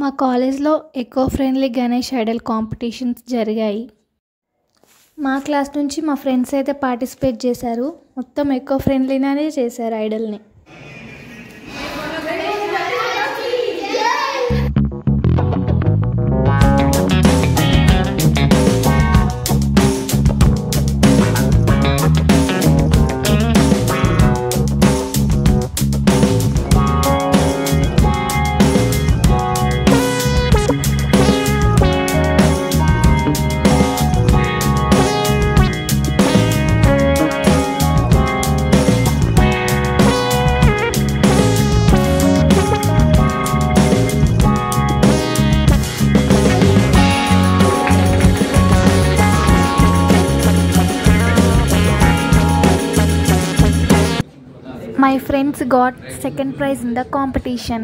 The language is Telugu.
మా కాలేజ్లో eco friendly Ganesh Idol competitions జరిగాయి. మా క్లాస్ నుంచి మా ఫ్రెండ్స్ అయితే పార్టిసిపేట్ చేశారు. మొత్తం ఎకో ఫ్రెండ్లీగానే చేశారు ఐడల్ని. My friends got second prize in the competition.